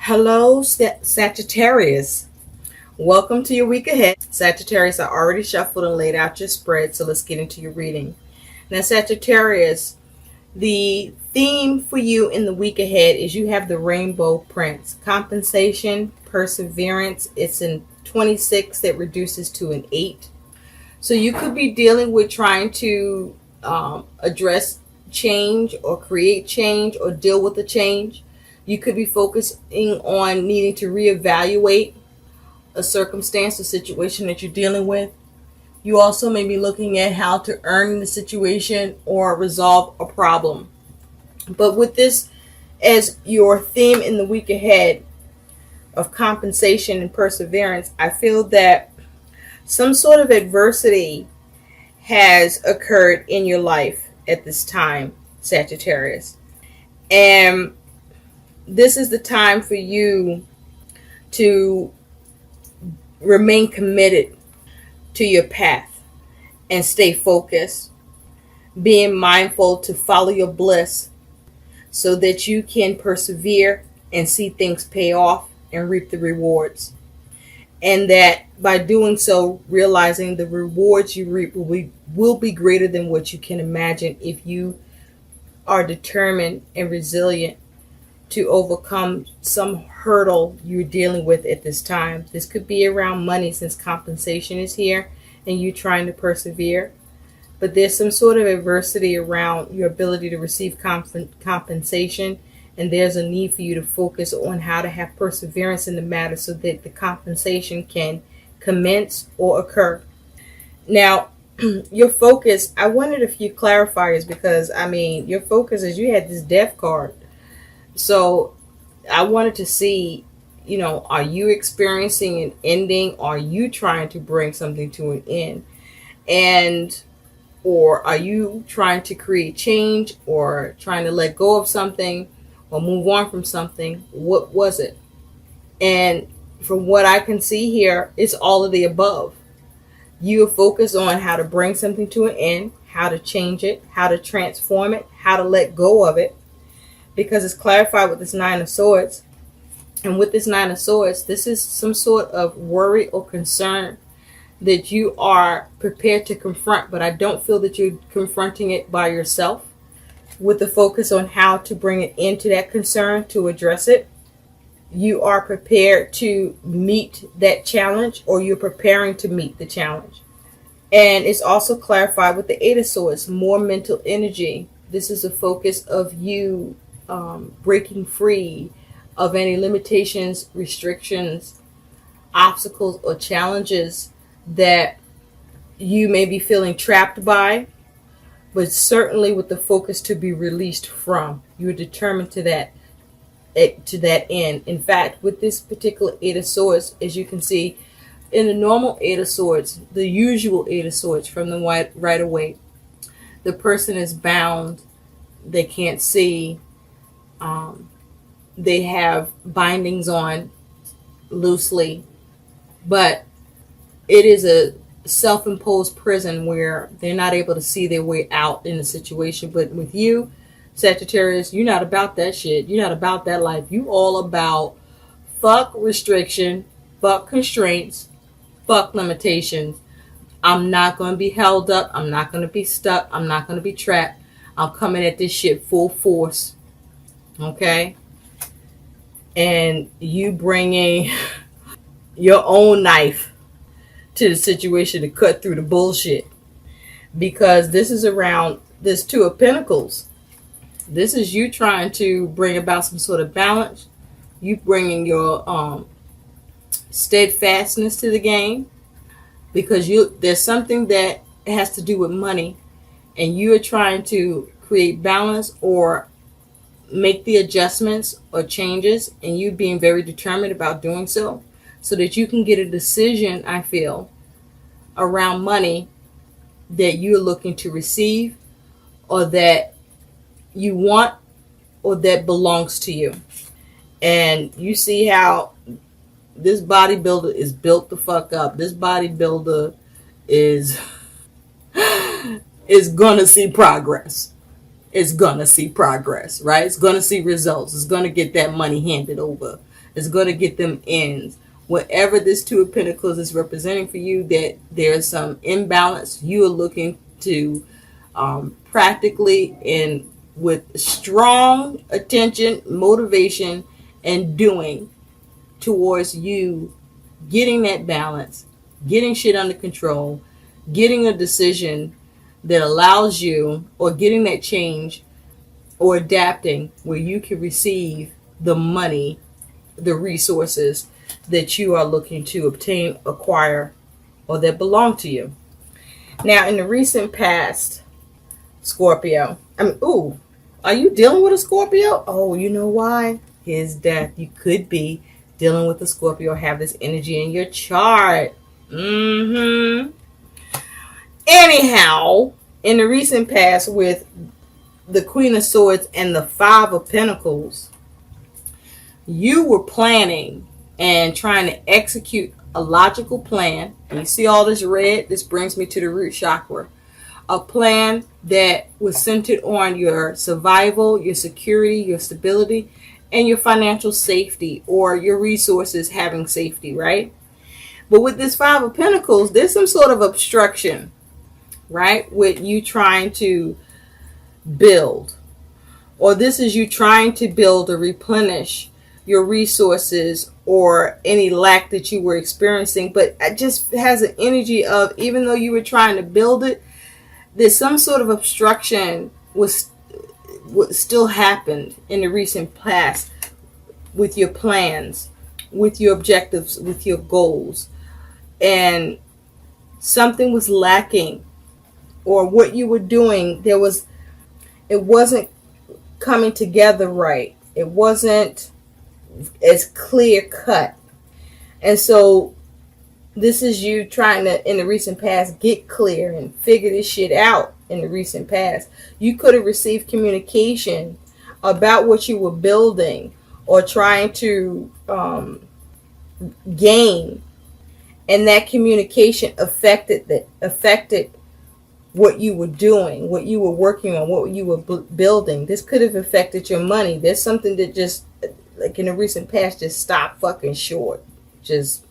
Hello, Sagittarius. Welcome to your week ahead. Sagittarius, I already shuffled and laid out your spread, so let's get into your reading. Now, Sagittarius, the theme for you in the week ahead is you have the Rainbow Prince. Compensation, perseverance. It's in 26 that reduces to an 8. So you could be dealing with trying to address change or create change or deal with the change. You could be focusing on needing to reevaluate a circumstance or situation that you're dealing with. You also may be looking at how to earn the situation or resolve a problem. But with this as your theme in the week ahead of compensation and perseverance, I feel that some sort of adversity has occurred in your life at this time, Sagittarius. And this is the time for you to remain committed to your path and stay focused, being mindful to follow your bliss so that you can persevere and see things pay off and reap the rewards. And that by doing so, realizing the rewards you reap will be greater than what you can imagine if you are determined and resilient to overcome some hurdle you're dealing with at this time. This could be around money since compensation is here and you trying to persevere. But there's some sort of adversity around your ability to receive compensation, and there's a need for you to focus on how to have perseverance in the matter so that the compensation can commence or occur. Now, your focus, I wanted a few clarifiers because, your focus is you had this death card. So I wanted to see, are you experiencing an ending? Are you trying to bring something to an end? Or are you trying to create change or trying to let go of something or move on from something? What was it? And from what I can see here, it's all of the above. You are focused on how to bring something to an end, how to change it, how to transform it, how to let go of it. Because it's clarified with this Nine of Swords. And with this Nine of Swords, this is some sort of worry or concern that you are prepared to confront. But I don't feel that you're confronting it by yourself. With the focus on how to bring it into that concern, to address it. You are prepared to meet that challenge, or you're preparing to meet the challenge. And it's also clarified with the Eight of Swords, more mental energy. This is a focus of you breaking free of any limitations, restrictions, obstacles, or challenges that you may be feeling trapped by, but certainly with the focus to be released from. You're determined to that end. In fact, with this particular Eight of Swords, as you can see, in the normal Eight of Swords, the usual Eight of Swords from the right away, the person is bound, they can't see, they have bindings on loosely, but it is a self-imposed prison where they're not able to see their way out in the situation. But with you, Sagittarius, you're not about that shit. You're not about that life. You all about fuck restriction, fuck constraints, fuck limitations. I'm not going to be held up. I'm not going to be stuck. I'm not going to be trapped. I'm coming at this shit full force. Okay? And you bringing your own knife to the situation to cut through the bullshit. Because this is around this Two of Pentacles. This is you trying to bring about some sort of balance. You bringing your steadfastness to the game. Because there's something that has to do with money. And you are trying to create balance or make the adjustments or changes, and you being very determined about doing so that you can get a decision, I feel, around money that you're looking to receive or that you want or that belongs to you. And you see how this bodybuilder is built the fuck up. This bodybuilder is gonna see progress. It's gonna see progress, right? It's gonna see results. It's gonna get that money handed over. is going to get them ends. Whatever this Two of Pentacles is representing for you, that there's some imbalance, you are looking to practically and with strong attention, motivation, and doing towards you getting that balance, getting shit under control, getting a decision that allows you, or getting that change or adapting where you can receive the money, the resources that you are looking to obtain, acquire, or that belong to you. Now, in the recent past, Scorpio, are you dealing with a Scorpio? Oh, you know why? His death. You could be dealing with a Scorpio, have this energy in your chart. Anyhow, in the recent past with the Queen of Swords and the Five of Pentacles, you were planning and trying to execute a logical plan. And you see all this red? This brings me to the root chakra. A plan that was centered on your survival, your security, your stability, and your financial safety, or your resources having safety, right? But with this Five of Pentacles, there's some sort of obstruction, right? With you trying to build, or this is you trying to build or replenish your resources or any lack that you were experiencing. But it just has an energy of, even though you were trying to build it, there's some sort of obstruction was what still happened in the recent past with your plans, with your objectives, with your goals, and something was lacking, or what you were doing, it wasn't coming together right. It wasn't as clear cut. And so this is you trying to, in the recent past, get clear and figure this shit out. In the recent past, you could have received communication about what you were building or trying to gain, and that communication affected what you were doing, what you were working on, what you were building. This could have affected your money. There's something that just, like in the recent past, just stopped fucking short. Just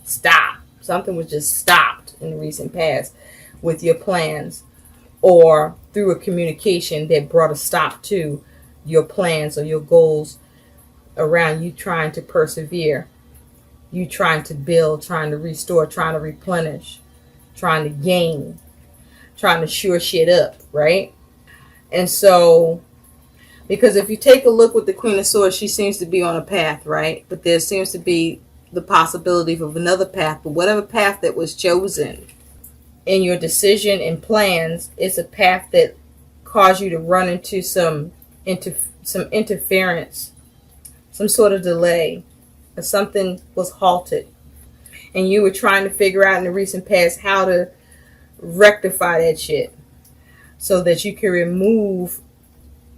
stop. Something was just stopped in the recent past with your plans, or through a communication that brought a stop to your plans or your goals around you trying to persevere, you trying to build, trying to restore, trying to replenish, trying to gain, trying to shore shit up, right? And so, because if you take a look with the Queen of Swords, she seems to be on a path, right? But there seems to be the possibility of another path. But whatever path that was chosen in your decision and plans, it's a path that caused you to run into some interference, some sort of delay, or something was halted. And you were trying to figure out in the recent past how to rectify that shit so that you can remove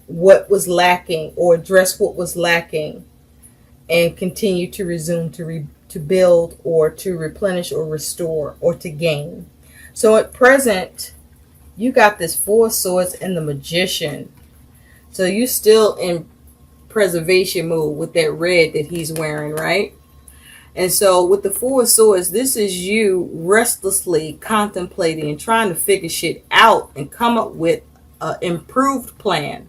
what was lacking or address what was lacking and continue to resume to build or to replenish or restore or to gain. So at present, you got this Four of Swords and the Magician. So you still in preservation mode with that red that he's wearing, right? And so with the Four of Swords, this is you restlessly contemplating and trying to figure shit out and come up with an improved plan.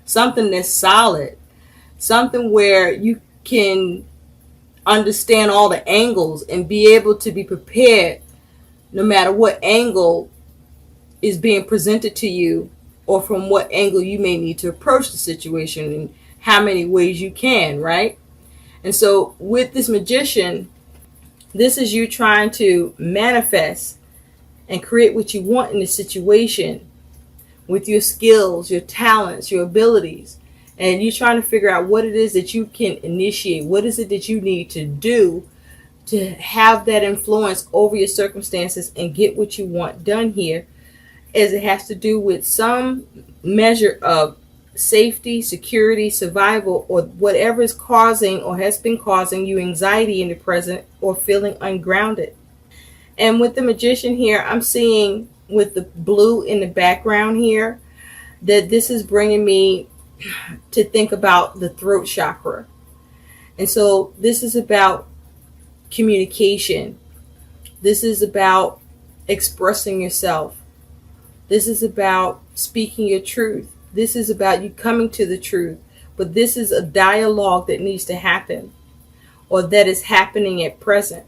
Something that's solid. Something where you can understand all the angles and be able to be prepared no matter what angle is being presented to you, or from what angle you may need to approach the situation and how many ways you can, right? And so with this Magician, this is you trying to manifest and create what you want in the situation with your skills, your talents, your abilities. And you're trying to figure out what it is that you can initiate. What is it that you need to do to have that influence over your circumstances and get what you want done here, as it has to do with some measure of safety, security, survival, or whatever is causing or has been causing you anxiety in the present or feeling ungrounded. And with the Magician here, I'm seeing with the blue in the background here that this is bringing me to think about the throat chakra. And so this is about communication. This is about expressing yourself. This is about speaking your truth. This is about you coming to the truth. But this is a dialogue that needs to happen, or that is happening at present.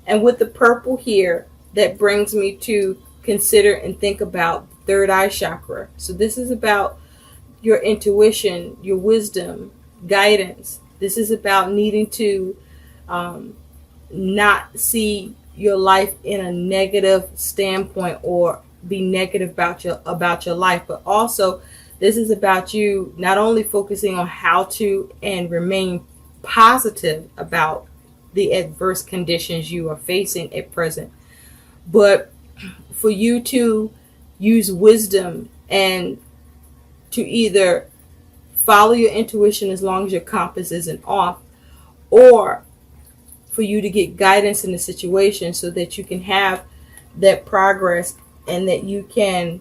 And with the purple here, that brings me to consider and think about the third eye chakra. So this is about your intuition, your wisdom, guidance. This is about needing to not see your life in a negative standpoint or be negative about your life, but also this is about you not only focusing on how to and remain positive about the adverse conditions you are facing at present, but for you to use wisdom and to either follow your intuition as long as your compass isn't off, or for you to get guidance in the situation so that you can have that progress and that you can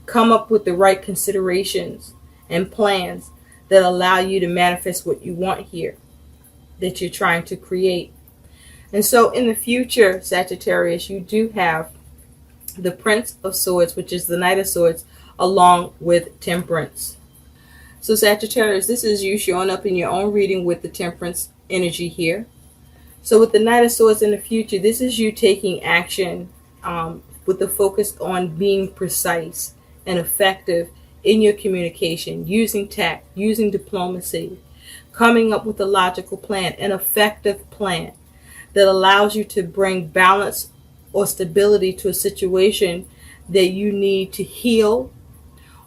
come up with the right considerations and plans that allow you to manifest what you want here, that you're trying to create. And so in the future, Sagittarius, you do have the Prince of Swords, which is the Knight of Swords, along with Temperance. So Sagittarius, this is you showing up in your own reading with the Temperance energy here. So with the Knight of Swords in the future, this is you taking action with the focus on being precise and effective in your communication, using tact, using diplomacy, coming up with a logical plan, an effective plan that allows you to bring balance or stability to a situation that you need to heal,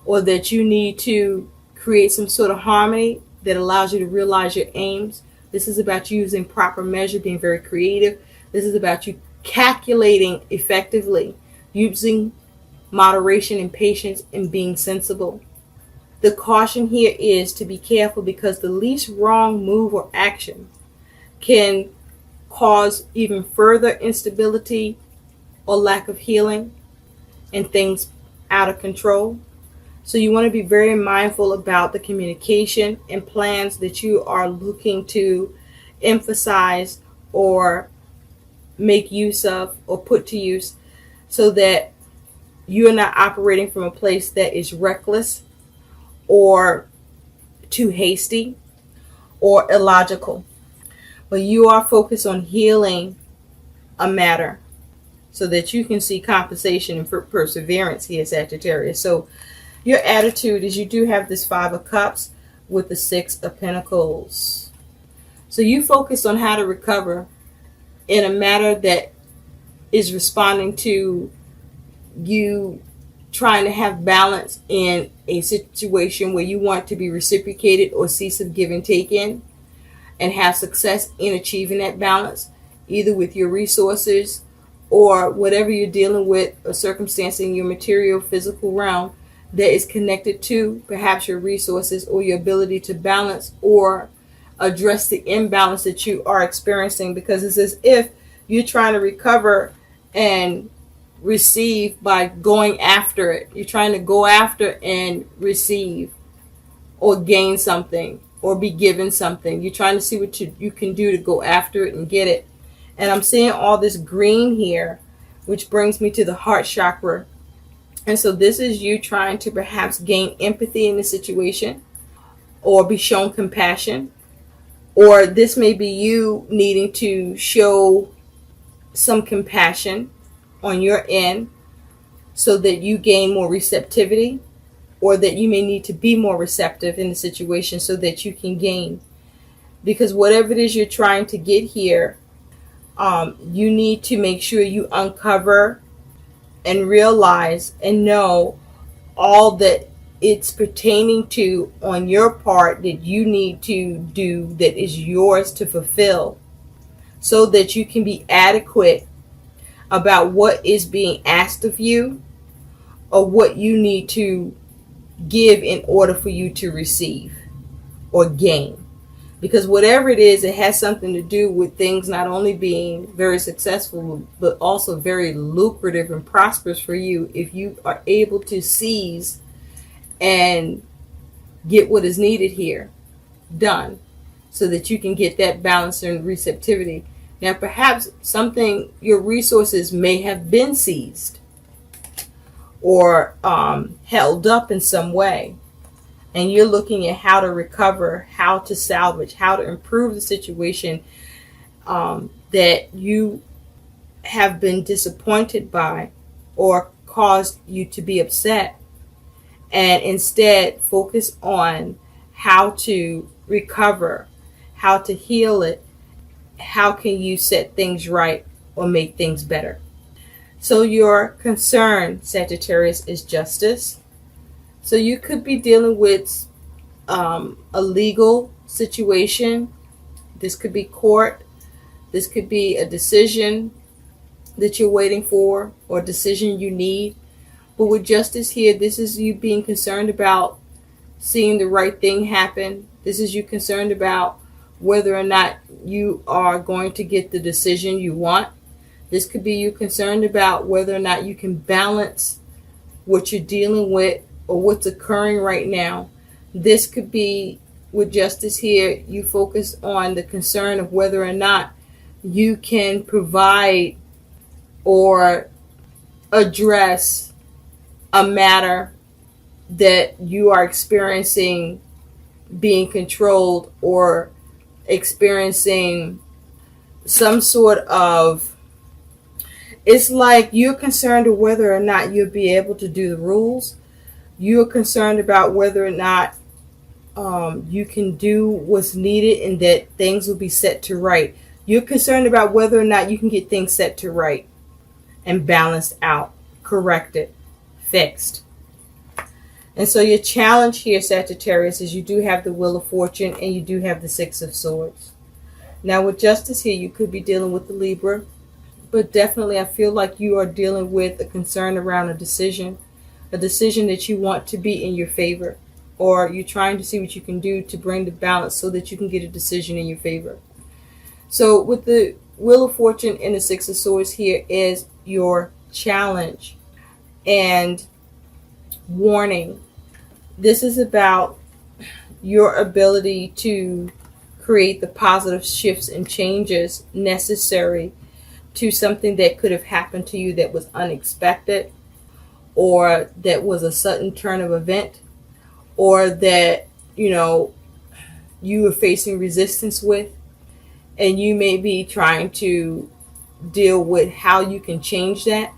or that you need to create some sort of harmony that allows you to realize your aims. This is about you using proper measure, being very creative. This is about you calculating effectively, using moderation and patience, and being sensible. The caution here is to be careful, because the least wrong move or action can cause even further instability or lack of healing and things out of control. So you want to be very mindful about the communication and plans that you are looking to emphasize or make use of or put to use, so that you are not operating from a place that is reckless or too hasty or illogical. But you are focused on healing a matter so that you can see compensation and perseverance here, Sagittarius. So your attitude is you do have this Five of Cups with the Six of Pentacles. So you focus on how to recover in a matter that is responding to you trying to have balance in a situation where you want to be reciprocated or see some give and take in, and have success in achieving that balance, either with your resources or whatever you're dealing with, a circumstance in your material physical realm that is connected to perhaps your resources or your ability to balance or address the imbalance that you are experiencing, because it's as if you're trying to recover and receive by going after it. You're trying to go after and receive or gain something or be given something. You're trying to see what you can do to go after it and get it. And I'm seeing all this green here, which brings me to the heart chakra. And so this is you trying to perhaps gain empathy in the situation or be shown compassion. Or this may be you needing to show some compassion on your end so that you gain more receptivity, or that you may need to be more receptive in the situation so that you can gain. Because whatever it is you're trying to get here, you need to make sure you uncover and realize and know all that it's pertaining to on your part that you need to do, that is yours to fulfill, so that you can be adequate about what is being asked of you or what you need to give in order for you to receive or gain. Because whatever it is, it has something to do with things not only being very successful, but also very lucrative and prosperous for you if you are able to seize and get what is needed here done. so that you can get that balance and receptivity. Now, perhaps your resources may have been seized or held up in some way. And you're looking at how to recover, how to salvage, how to improve the situation that you have been disappointed by or caused you to be upset. And instead focus on how to recover, how to heal it, how can you set things right or make things better. So your concern, Sagittarius, is justice. So you could be dealing with a legal situation. This could be court. This could be a decision that you're waiting for or a decision you need. But with justice here, this is you being concerned about seeing the right thing happen. This is you concerned about whether or not you are going to get the decision you want. This could be you concerned about whether or not you can balance what you're dealing with or what's occurring right now. This could be, with justice here, you focus on the concern of whether or not you can provide or address a matter that you are experiencing being controlled or experiencing some sort of, it's like you're concerned with whether or not you'll be able to do the rules. You're concerned about whether or not you can do what's needed and that things will be set to right. You're concerned about whether or not you can get things set to right and balanced out, corrected, fixed. And so your challenge here, Sagittarius, is you do have the Wheel of Fortune and you do have the Six of Swords. Now with justice here, you could be dealing with the Libra, but definitely I feel like you are dealing with a concern around a decision that you want to be in your favor, or you're trying to see what you can do to bring the balance so that you can get a decision in your favor. So with the Wheel of Fortune and the Six of Swords here is your challenge and warning. This is about your ability to create the positive shifts and changes necessary to something that could have happened to you that was unexpected, or that was a sudden turn of event, or that you were facing resistance with, and you may be trying to deal with how you can change that,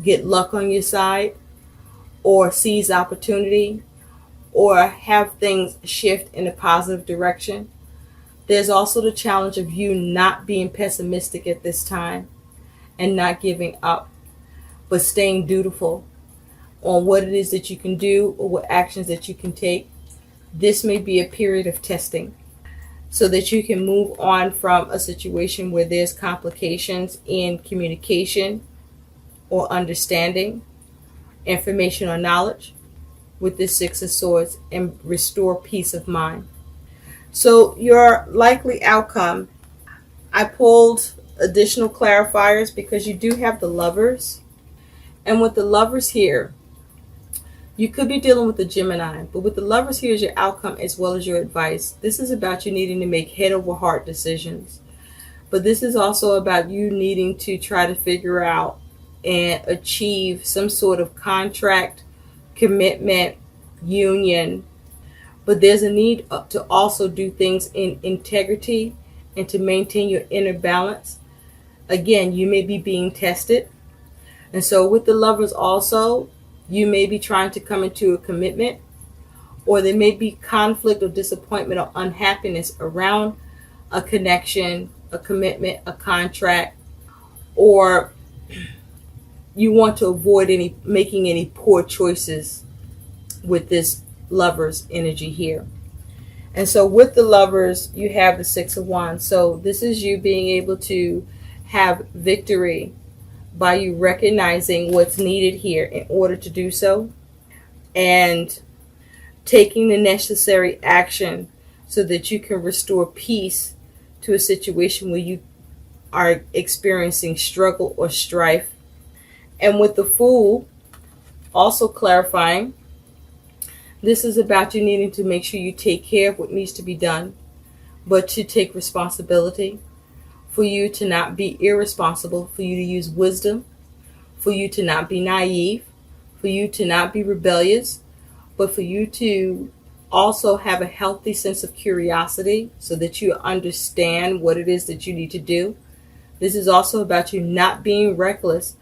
get luck on your side, or seize opportunity, or have things shift in a positive direction. There's also the challenge of you not being pessimistic at this time and not giving up, but staying dutiful on what it is that you can do or what actions that you can take. This may be a period of testing so that you can move on from a situation where there's complications in communication or understanding, information or knowledge with this Six of Swords, and restore peace of mind. So your likely outcome, I pulled additional clarifiers because you do have the Lovers. And with the Lovers here, you could be dealing with the Gemini, but with the Lovers here is your outcome as well as your advice. This is about you needing to make head over heart decisions. But this is also about you needing to try to figure out and achieve some sort of contract, commitment, union. But there's a need to also do things in integrity and to maintain your inner balance. Again, you may be being tested. And so with the Lovers also, you may be trying to come into a commitment, or there may be conflict or disappointment or unhappiness around a connection, a commitment, a contract, or you want to avoid making any poor choices with this Lovers energy here. And so with the Lovers, you have the Six of Wands. So this is you being able to have victory by you recognizing what's needed here in order to do so, and taking the necessary action so that you can restore peace to a situation where you are experiencing struggle or strife. And with the Fool, also clarifying, this is about you needing to make sure you take care of what needs to be done, but to take responsibility, for you to not be irresponsible, for you to use wisdom, for you to not be naive, for you to not be rebellious, but for you to also have a healthy sense of curiosity so that you understand what it is that you need to do. This is also about you not being reckless.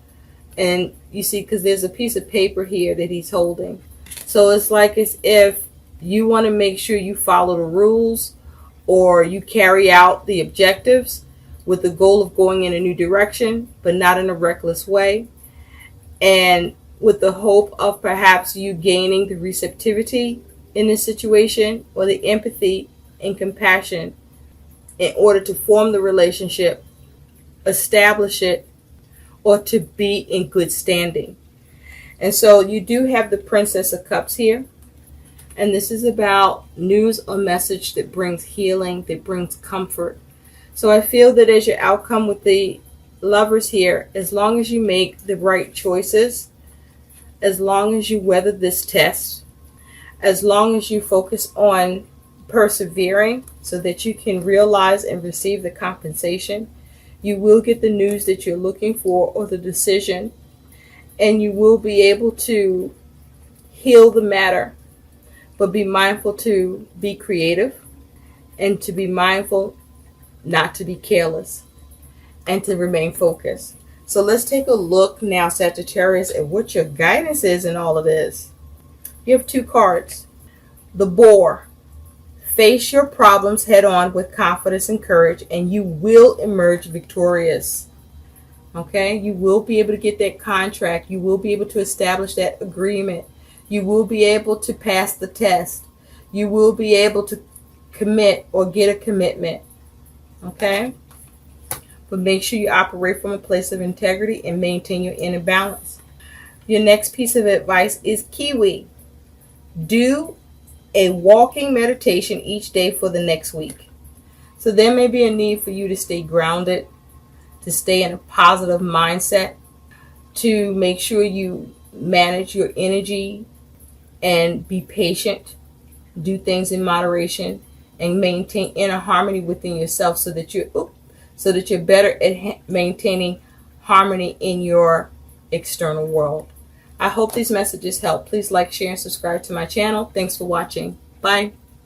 And you see, because there's a piece of paper here that he's holding. So it's like as if you want to make sure you follow the rules or you carry out the objectives with the goal of going in a new direction, but not in a reckless way. And with the hope of perhaps you gaining the receptivity in this situation or the empathy and compassion in order to form the relationship, establish it, or to be in good standing. And so you do have the Princess of Cups here. And this is about news or message that brings healing, that brings comfort. So I feel that as your outcome with the Lovers here, as long as you make the right choices, as long as you weather this test, as long as you focus on persevering so that you can realize and receive the compensation, you will get the news that you're looking for or the decision, and you will be able to heal the matter. But be mindful to be creative and to be mindful not to be careless and to remain focused. So let's take a look now, Sagittarius, at what your guidance is in all of this. You have two cards. The Boar. Face your problems head on with confidence and courage, and you will emerge victorious. Okay? You will be able to get that contract. You will be able to establish that agreement. You will be able to pass the test. You will be able to commit or get a commitment. Okay? But make sure you operate from a place of integrity and maintain your inner balance. Your next piece of advice is Kiwi. Do a walking meditation each day for the next week. So there may be a need for you to stay grounded, to stay in a positive mindset, to make sure you manage your energy and be patient, do things in moderation, and maintain inner harmony within yourself so that you're better at maintaining harmony in your external world. I hope these messages help. Please like, share, and subscribe to my channel. Thanks for watching. Bye.